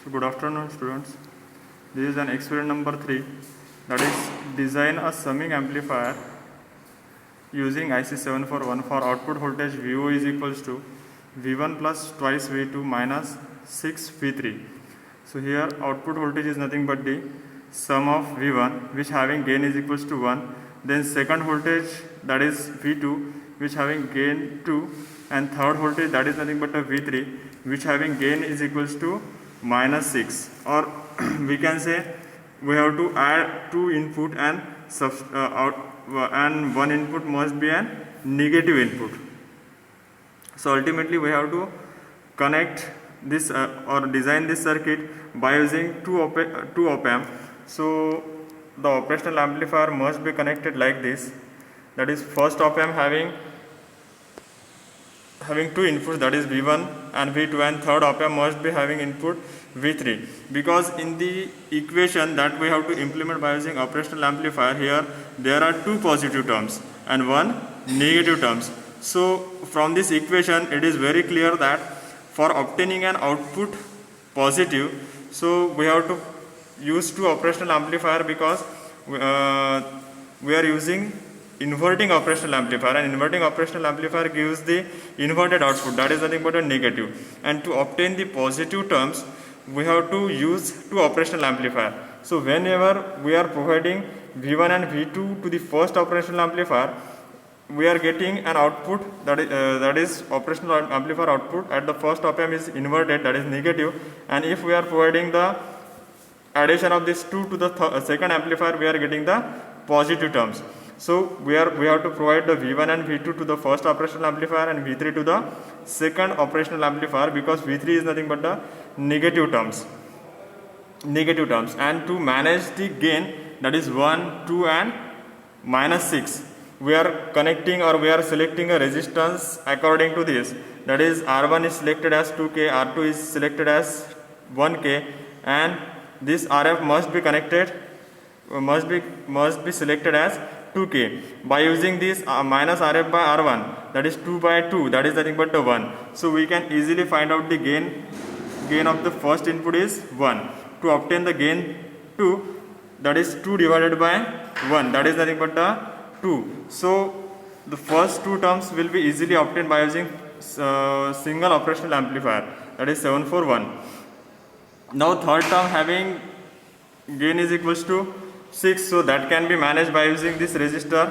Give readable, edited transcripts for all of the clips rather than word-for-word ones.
So good afternoon students. This is an experiment number 3, that is design a summing amplifier using IC741 for output voltage VO is equals to V1 plus twice V2 minus 6 V3. So here output voltage is nothing but the sum of V1 which having gain is equals to 1, then second voltage that is V2 which having gain 2, and third voltage that is nothing but a V3 which having gain is equals to minus 6, or we can say we have to add two input and and one input must be an negative input. So ultimately we have to connect this or design this circuit by using two op amp. So the operational amplifier must be connected like this, that is first op amp having two inputs, that is V1 and V2, and third op amp must be having input V3, because in the equation that we have to implement by using operational amplifier, here there are two positive terms and one negative terms. So from this equation it is very clear that for obtaining an output positive, so we have to use two operational amplifier, because we are using inverting operational amplifier, and inverting operational amplifier gives the inverted output, that is nothing but a negative, and to obtain the positive terms we have to use two operational amplifier. So whenever we are providing V1 and V2 to the first operational amplifier, we are getting an output that is operational amplifier output at the first op amp is inverted, that is negative, and if we are providing the addition of these two to the second amplifier, we are getting the positive terms. So we have to provide the V1 and V2 to the first operational amplifier and V3 to the second operational amplifier, because V3 is nothing but the negative terms. And to manage the gain, that is 1, 2 and minus 6, we are connecting or we are selecting a resistance according to this, that is R1 is selected as 2K, R2 is selected as 1K, and this RF must be connected, must be selected as 2K by using this minus RF by R1, that is 2 by 2, that is nothing but the 1. So we can easily find out the gain of the first input is 1. To obtain the gain 2, that is 2 divided by 1, that is nothing but the 2. So the first two terms will be easily obtained by using single operational amplifier, that is 741. Now third term having gain is equals to 6, so that can be managed by using this resistor.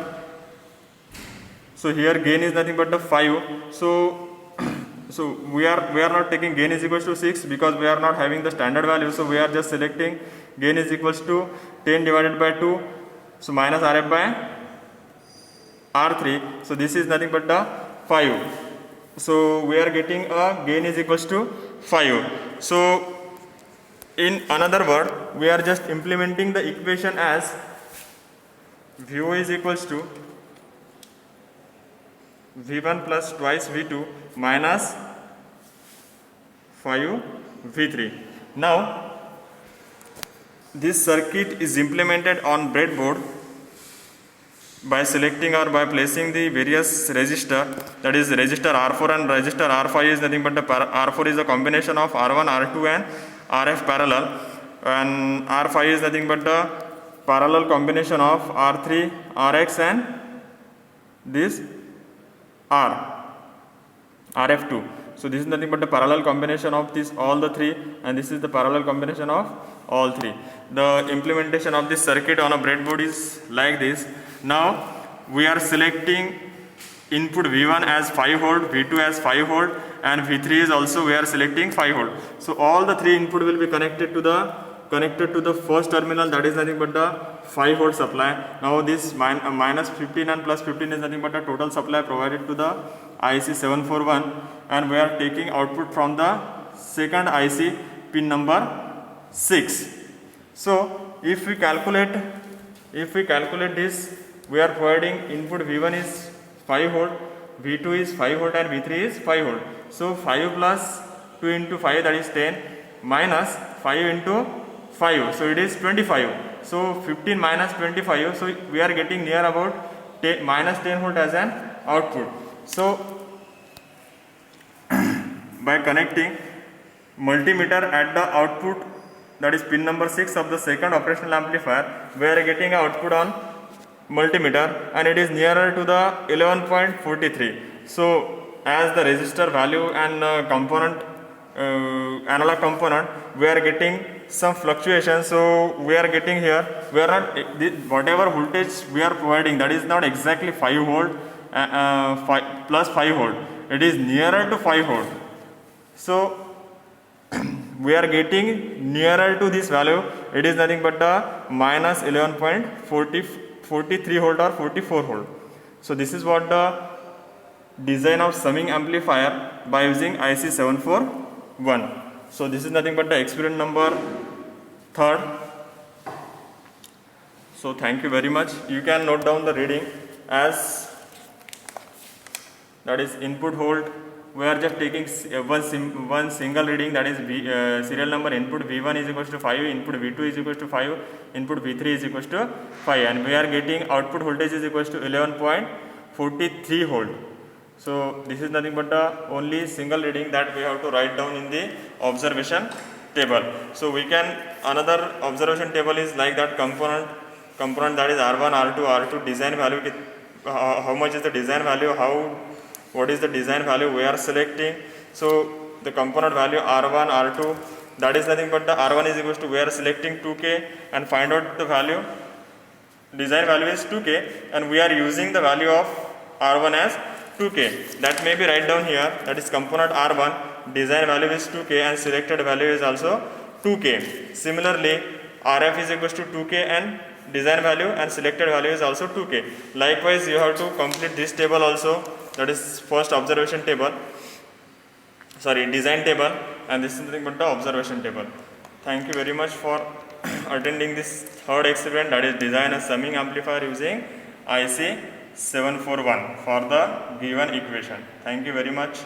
So here gain is nothing but the 5. So we are not taking gain is equals to 6 because we are not having the standard value. So we are just selecting gain is equals to 10 divided by 2. So minus RF by R3. So this is nothing but the 5. So we are getting a gain is equals to 5. So in another word, we are just implementing the equation as VO is equals to V1 plus twice V2 minus 5 V3. Now this circuit is implemented on breadboard by selecting or by placing the various resistor, that is resistor R4 and resistor R5 is nothing but the R4 is a combination of R1, R2 and RF parallel, and R5 is nothing but the parallel combination of R3, Rx and this RF2. So this is nothing but the parallel combination of this all the three, and this is the parallel combination of all three. The implementation of this circuit on a breadboard is like this. Now we are selecting input V1 as 5 volt, V2 as 5 volt, and V3 is also we are selecting 5 volt. So all the three input will be connected to the first terminal, that is nothing but the 5 volt supply. Now this minus 15 and plus 15 is nothing but the total supply provided to the IC741, and we are taking output from the second IC pin number 6. So if we calculate this, we are providing input V1 is 5 volt, V2 is 5 volt and V3 is 5 volt. So 5 plus 2 into 5, that is 10, minus 5 into 5, so it is 25. So 15 minus 25, so we are getting near about minus 10 volt as an output. So by connecting multimeter at the output, that is pin number 6 of the second operational amplifier, we are getting output on multimeter and it is nearer to the 11.43. So as the resistor value and component analog component, we are getting some fluctuation. So we are getting here, we are not whatever voltage we are providing, that is not exactly 5 volt plus 5 volt, it is nearer to 5 volt. So we are getting nearer to this value, it is nothing but the minus 11.43 volt or 44 volt. So this is what the design of summing amplifier by using IC 741. So this is nothing but the experiment number 3rd. So thank you very much. You can note down the reading as, that is input volt. We are just taking one single reading, that is serial number input V1 is equals to 5, input V2 is equals to 5, input V3 is equals to 5, and we are getting output voltage is equals to 11.43 volt. So this is nothing but the only single reading that we have to write down in the observation table. So we can, another observation table is like that component that is R1, R2, R2 design value, how much is the design value, what is the design value we are selecting. So the component value R1, R2, that is nothing but the R1 is equals to, we are selecting 2K and find out the value, design value is 2K and we are using the value of R1 as 2K. That may be write down here, that is component R1, design value is 2K and selected value is also 2K. Similarly, RF is equals to 2K and design value and selected value is also 2K. Likewise, you have to complete this table also, that is first observation table, design table, and this is nothing but the observation table. Thank you very much for attending this third experiment, that is design a summing amplifier using IC 741 for the given equation. Thank you very much.